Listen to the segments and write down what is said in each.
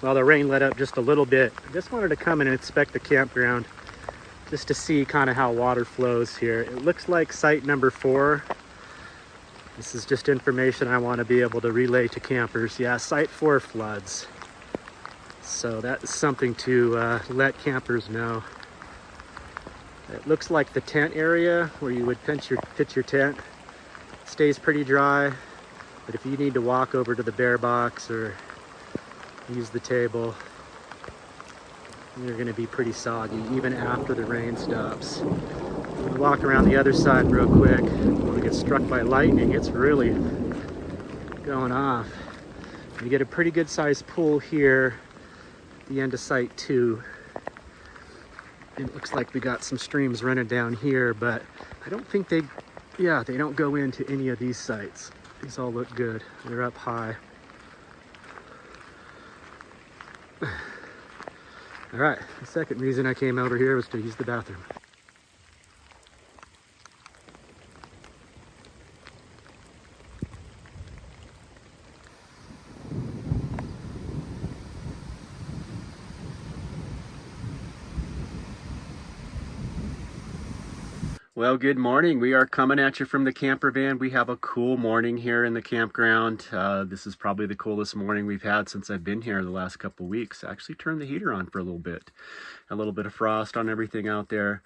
Well, the rain let up just a little bit. I just wanted to come and inspect the campground just to see kind of how water flows here. It looks like site number 4. This is just information I want to be able to relay to campers. Yeah, site 4 floods. So that is something to let campers know. It looks like the tent area where you would pitch your tent stays pretty dry. But if you need to walk over to the bear box or use the table, you're going to be pretty soggy even after the rain stops. We'll walk around the other side real quick. When we get struck by lightning, it's really going off. You get a pretty good sized pool here at the end of site 2. It looks like we got some streams running down here, but I don't think they don't go into any of these sites. These all look good. They're up high. All right, the second reason I came over here was to use the bathroom. Well, good morning. We are coming at you from the camper van. We have a cool morning here in the campground. This is probably the coolest morning we've had since I've been here the last couple of weeks. I actually turned the heater on for a little bit. A little bit of frost on everything out there.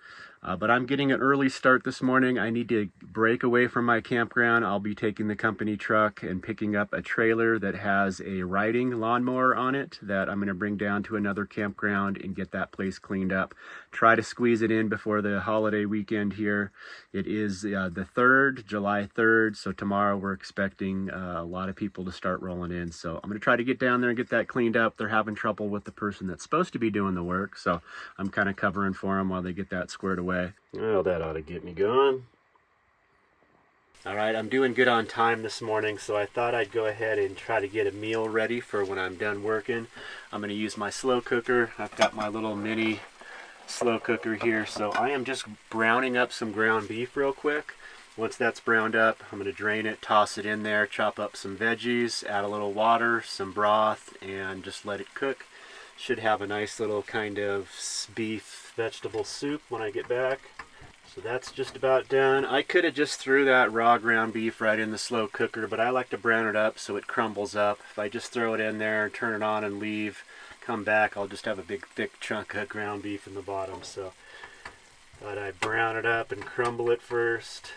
But I'm getting an early start this morning. I need to break away from my campground. I'll be taking the company truck and picking up a trailer that has a riding lawnmower on it that I'm going to bring down to another campground and get that place cleaned up. Try to squeeze it in before the holiday weekend here. It is the 3rd, July 3rd, so tomorrow we're expecting a lot of people to start rolling in. So I'm going to try to get down there and get that cleaned up. They're having trouble with the person that's supposed to be doing the work, so I'm kind of covering for them while they get that squared away. Well, that ought to get me going. All right, I'm doing good on time this morning, so I thought I'd go ahead and try to get a meal ready for when I'm done working. I'm going to use my slow cooker. I've got my little mini slow cooker here, so I am just browning up some ground beef real quick. Once that's browned up, I'm going to drain it, toss it in there, chop up some veggies, add a little water, some broth, and just let it cook. Should have a nice little kind of beef vegetable soup when I get back. So that's just about done. I could have just threw that raw ground beef right in the slow cooker, but I like to brown it up so it crumbles up. If I just throw it in there, turn it on and leave, come back, I'll just have a big thick chunk of ground beef in the bottom. So thought I'd brown it up and crumble it first.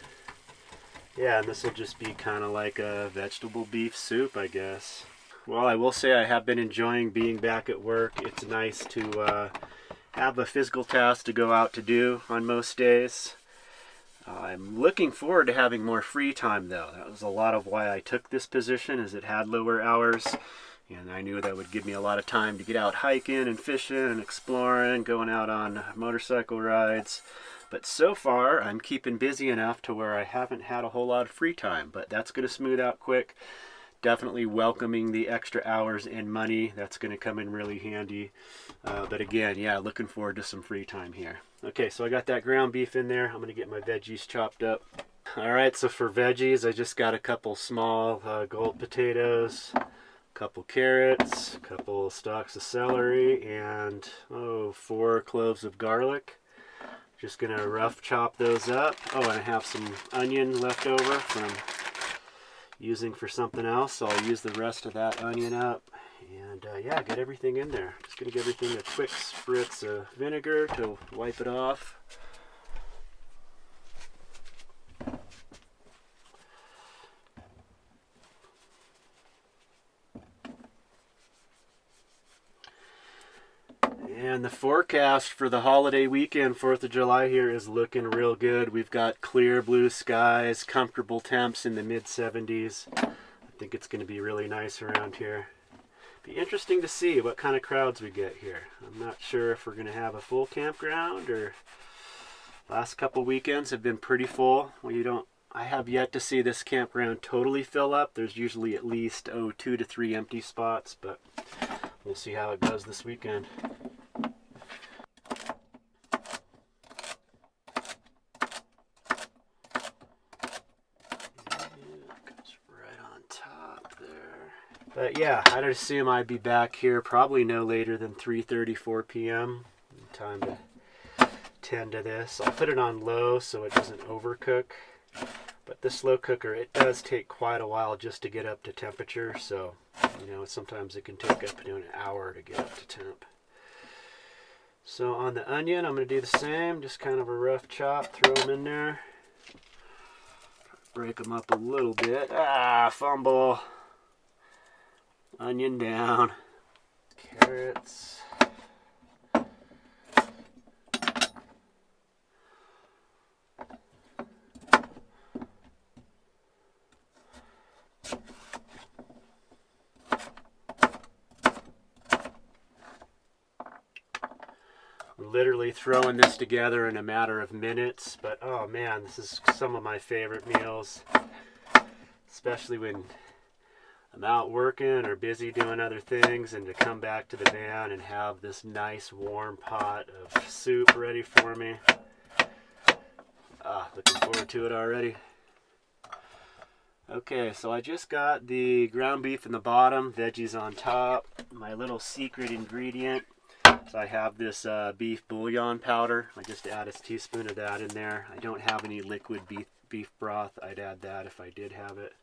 Yeah, and this will just be kind of like a vegetable beef soup, I guess. Well, I will say I have been enjoying being back at work. It's nice to have a physical task to go out to do on most days. I'm looking forward to having more free time, though. That was a lot of why I took this position, as it had lower hours. And I knew that would give me a lot of time to get out hiking and fishing and exploring, going out on motorcycle rides. But so far, I'm keeping busy enough to where I haven't had a whole lot of free time. But that's going to smooth out quick. Definitely welcoming the extra hours and money. That's going to come in really handy. But again, yeah, looking forward to some free time here. Okay, so I got that ground beef in there. I'm going to get my veggies chopped up. All right, so for veggies, I just got a couple small gold potatoes, a couple carrots, a couple stalks of celery, and 4 cloves of garlic. Just going to rough chop those up. Oh, and I have some onion left over from using for something else, so I'll use the rest of that onion up. And yeah, get everything in there. Just going to give everything a quick spritz of vinegar to wipe it off. And the forecast for the holiday weekend, 4th of July here, is looking real good. We've got clear blue skies, comfortable temps in the mid-70s. I think it's going to be really nice around here. Be interesting to see what kind of crowds we get here. I'm not sure if we're going to have a full campground, or last couple weekends have been pretty full. I have yet to see this campground totally fill up. There's usually at least 2 to 3 empty spots, but we'll see how it goes this weekend. But yeah, I'd assume I'd be back here probably no later than 3:30, 4 p.m. Time to tend to this. I'll put it on low so it doesn't overcook. But this slow cooker, it does take quite a while just to get up to temperature. So, you know, sometimes it can take up to an hour to get up to temp. So on the onion, I'm going to do the same. Just kind of a rough chop, throw them in there. Break them up a little bit. Ah, fumble. Onion down. Carrots. Literally throwing this together in a matter of minutes, but oh man, this is some of my favorite meals, especially when I'm out working or busy doing other things, and to come back to the van and have this nice warm pot of soup ready for me. Looking forward to it already. Okay, so I just got the ground beef in the bottom, veggies on top. My little secret ingredient. So I have this beef bouillon powder. I just add a teaspoon of that in there. I don't have any liquid beef broth. I'd add that if I did have it.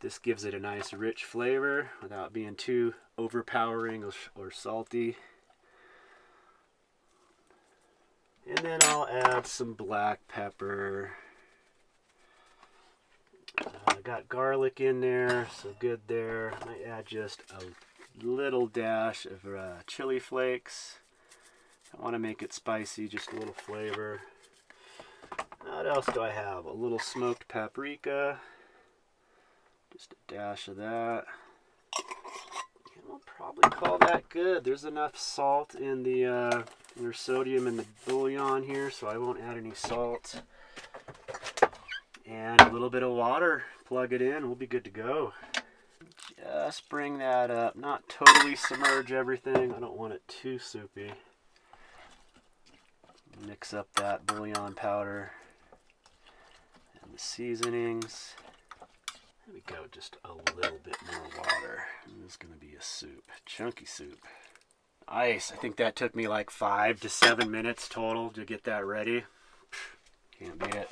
This gives it a nice rich flavor without being too overpowering or salty. And then I'll add some black pepper. I got garlic in there, so good there. I might add just a little dash of chili flakes. I want to make it spicy, just a little flavor. What else do I have? A little smoked paprika. Just a dash of that. And we'll probably call that good. There's enough salt in the there's sodium in the bouillon here, so I won't add any salt. And a little bit of water. Plug it in. We'll be good to go. Just bring that up. Not totally submerge everything. I don't want it too soupy. Mix up that bouillon powder and the seasonings. There we go. Just a little bit more water. And this is going to be a soup. Chunky soup. Nice. I think that took me like 5 to 7 minutes total to get that ready. Can't beat it.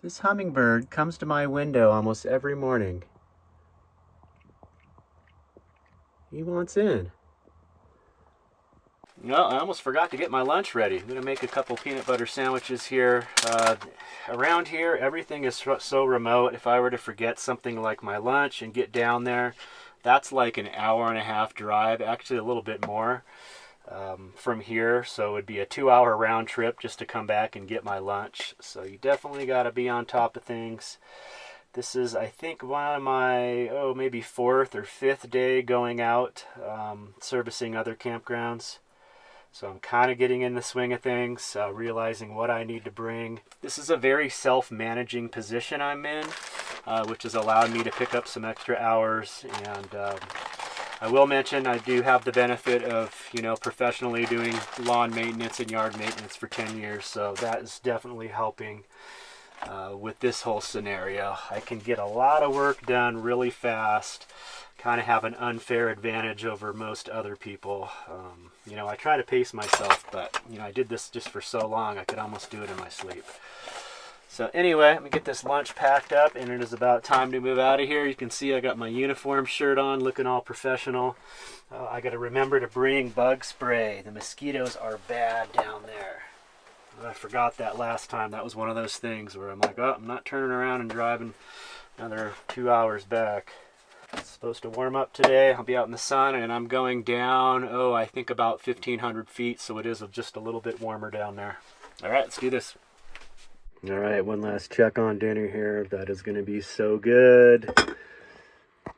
This hummingbird comes to my window almost every morning. He wants in. No, I almost forgot to get my lunch ready. I'm going to make a couple peanut butter sandwiches here. Around here, everything is so remote. If I were to forget something like my lunch and get down there, that's like an hour-and-a-half drive, actually a little bit more from here. So it would be a 2-hour round trip just to come back and get my lunch. So you definitely got to be on top of things. This is, I think, one of my, maybe 4th or 5th day going out, servicing other campgrounds. So I'm kind of getting in the swing of things, realizing what I need to bring. This is a very self-managing position I'm in, which has allowed me to pick up some extra hours. And I will mention I do have the benefit of, professionally doing lawn maintenance and yard maintenance for 10 years. So that is definitely helping. With this whole scenario, I can get a lot of work done really fast, kind of have an unfair advantage over most other people. I try to pace myself, but I did this just for so long I could almost do it in my sleep. So anyway, let me get this lunch packed up, and it is about time to move out of here. You can see I got my uniform shirt on, looking all professional. I got to remember to bring bug spray. The mosquitoes are bad down there. I forgot that last time. That was one of those things where I'm like, I'm not turning around and driving another 2 hours back. It's supposed to warm up today. I'll be out in the sun, and I'm going down, I think about 1,500 feet, so it is just a little bit warmer down there. All right, let's do this. All right, one last check on dinner here. That is going to be so good.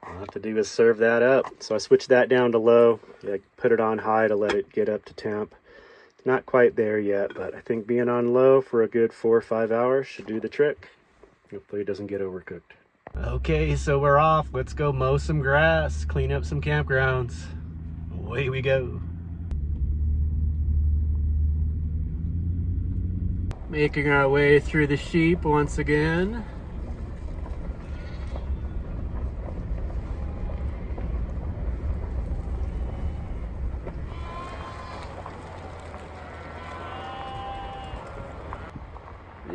All I have to do is serve that up. So I switched that down to low. I put it on high to let it get up to temp. Not quite there yet, but I think being on low for a good 4 or 5 hours should do the trick. Hopefully it doesn't get overcooked. Okay, so we're off. Let's go mow some grass, clean up some campgrounds. Away we go. Making our way through the sheep once again.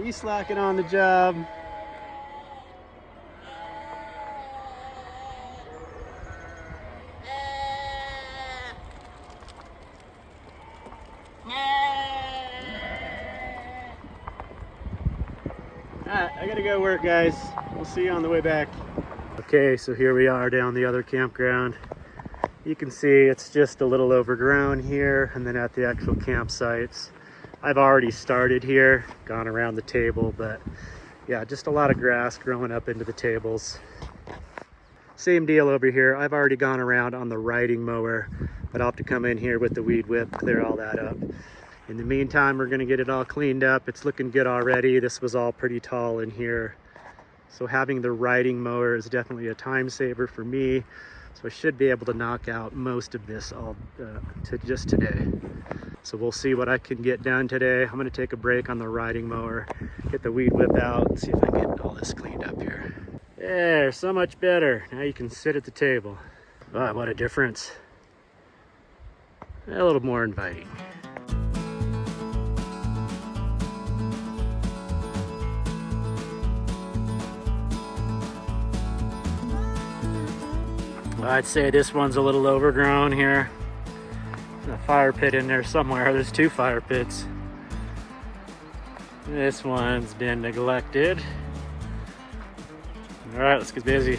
Are you slacking on the job? Alright, I gotta go work, guys. We'll see you on the way back. Okay, so here we are down the other campground. You can see it's just a little overgrown here, and then at the actual campsites, I've already started here, gone around the table, but yeah, just a lot of grass growing up into the tables. Same deal over here. I've already gone around on the riding mower, but I'll have to come in here with the weed whip, clear all that up. In the meantime, we're gonna get it all cleaned up. It's looking good already. This was all pretty tall in here. So having the riding mower is definitely a time saver for me. So I should be able to knock out most of this all just today. So we'll see what I can get done today. I'm gonna take a break on the riding mower, get the weed whip out, and see if I can get all this cleaned up here. There, so much better. Now you can sit at the table. Wow, what a difference. A little more inviting. I'd say this one's a little overgrown here. There's a fire pit in there somewhere. There's two fire pits. This one's been neglected. All right, let's get busy.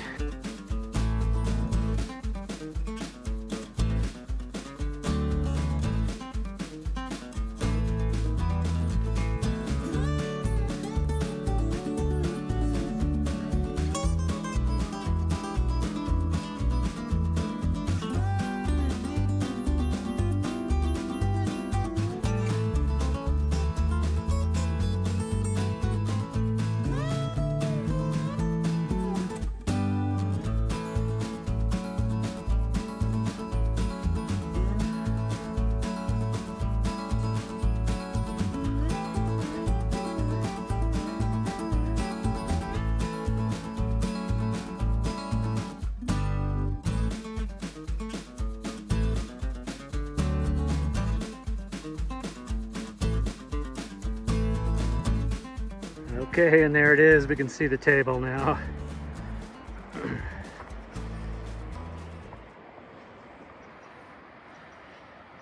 Okay, and there it is. We can see the table now.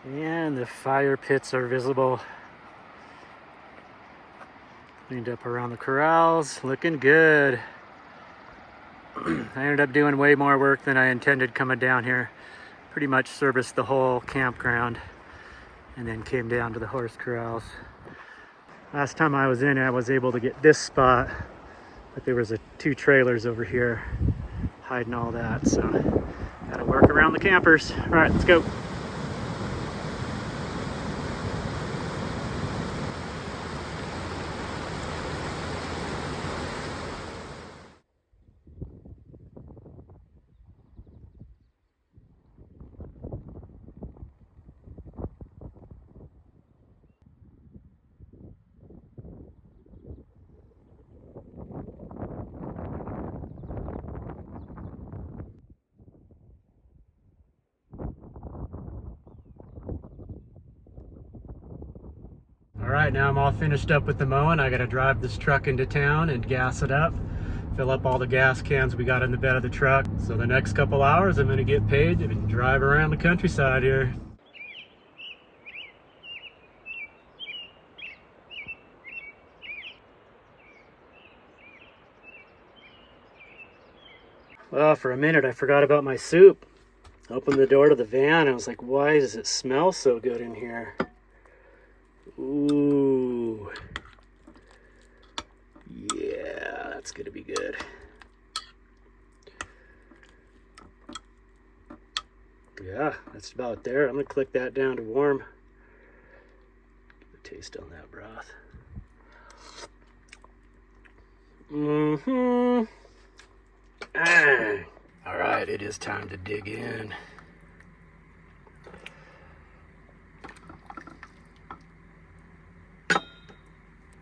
And the fire pits are visible. Cleaned up around the corrals, looking good. I ended up doing way more work than I intended coming down here. Pretty much serviced the whole campground and then came down to the horse corrals. Last time I was in, I was able to get this spot, but there was two trailers over here hiding all that, so gotta work around the campers. All right, let's go. All right, now I'm all finished up with the mowing. I gotta drive this truck into town and gas it up, fill up all the gas cans we got in the bed of the truck. So the next couple hours, I'm gonna get paid to drive around the countryside here. Well, for a minute, I forgot about my soup. Opened the door to the van, and I was like, why does it smell so good in here? Ooh. Yeah, that's gonna be good. Yeah, that's about there. I'm gonna click that down to warm. Get a taste on that broth. Mm-hmm. All right, it is time to dig in.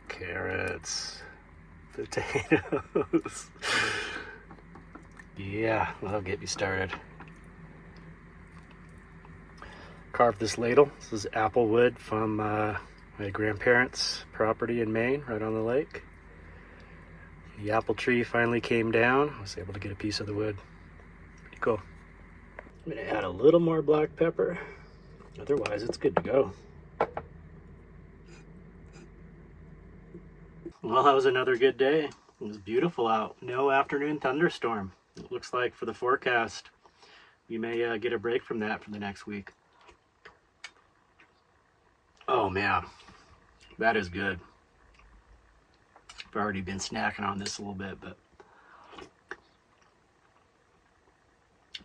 Carrots, potatoes. Yeah, that'll get me started. Carved this ladle. This is apple wood from my grandparents' property in Maine, right on the lake. The apple tree finally came down. I was able to get a piece of the wood. Pretty cool. I'm gonna add a little more black pepper. Otherwise, it's good to go. Well, that was another good day. It was beautiful out. No afternoon thunderstorm. It looks like for the forecast, you may get a break from that for the next week. Oh man, that is good. I've already been snacking on this a little bit, but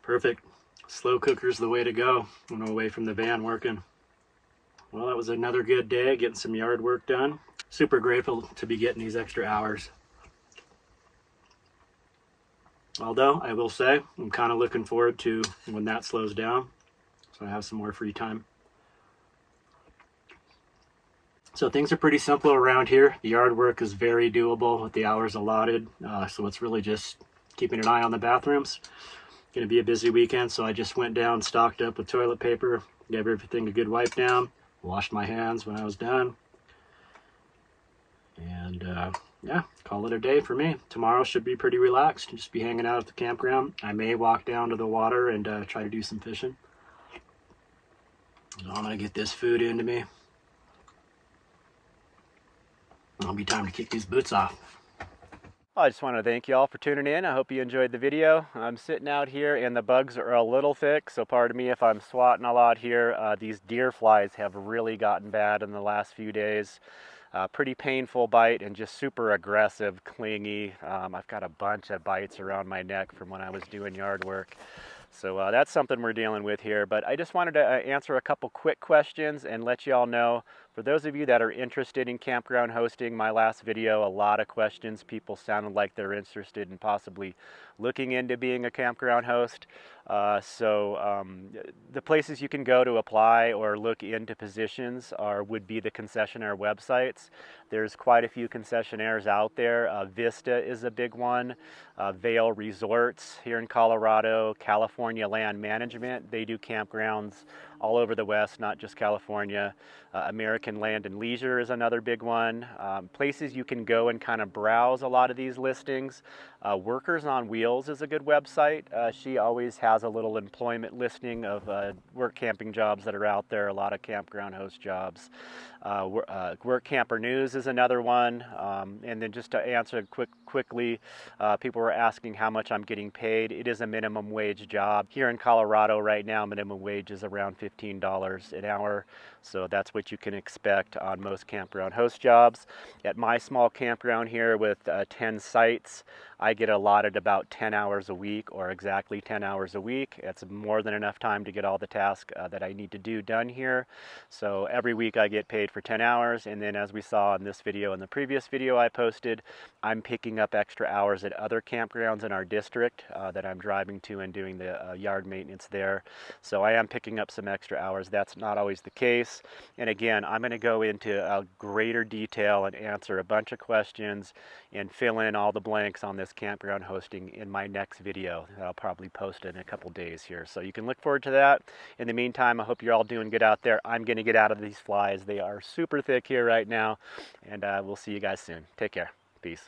perfect. Slow cooker's the way to go when I'm away from the van working. Well, that was another good day, getting some yard work done. Super grateful to be getting these extra hours. Although, I will say, I'm kind of looking forward to when that slows down, so I have some more free time. So things are pretty simple around here. The yard work is very doable with the hours allotted, so it's really just keeping an eye on the bathrooms. Going to be a busy weekend, so I just went down, stocked up with toilet paper, gave everything a good wipe down, washed my hands when I was done, and yeah, call it a day for me. Tomorrow should be pretty relaxed, just be hanging out at the campground. I may walk down to the water and try to do some fishing. So I'm going to get this food into me. It'll be time to kick these boots off. I just want to thank you all for tuning in. I hope you enjoyed the video. I'm sitting out here and the bugs are a little thick, so pardon me if I'm swatting a lot here. These deer flies have really gotten bad in the last few days. Pretty painful bite and just super aggressive, clingy. I've got a bunch of bites around my neck from when I was doing yard work. So that's something we're dealing with here. But I just wanted to answer a couple quick questions and let you all know, for those of you that are interested in campground hosting, my last video, a lot of questions. People sounded like they're interested in possibly looking into being a campground host. The places you can go to apply or look into positions would be the concessionaire websites. There's quite a few concessionaires out there. Vista is a big one. Vail Resorts here in Colorado. California Land Management. They do campgrounds all over the West, not just California. American Land and Leisure is another big one. Places you can go and kind of browse a lot of these listings. Workers on Wheels is a good website. She always has a little employment listing of work camping jobs that are out there, a lot of campground host jobs. Work Camper News is another one. And then just to answer quickly, people were asking how much I'm getting paid. It is a minimum wage job. Here in Colorado right now, minimum wage is around $15 an hour. So that's what you can expect on most campground host jobs. At my small campground here with 10 sites, I get allotted about 10 hours a week, or exactly 10 hours a week. It's more than enough time to get all the tasks that I need to do done here. So every week I get paid for 10 hours, and then as we saw in this video and the previous video I posted, I'm picking up extra hours at other campgrounds in our district that I'm driving to and doing the yard maintenance there. So I am picking up some extra hours. That's not always the case. And again, I'm going to go into greater detail and answer a bunch of questions and fill in all the blanks on this campground hosting in my next video that I'll probably post in a couple days here. So you can look forward to that. In the meantime, I hope you're all doing good out there. I'm going to get out of these flies. They are super thick here right now, and we'll see you guys soon. Take care. Peace.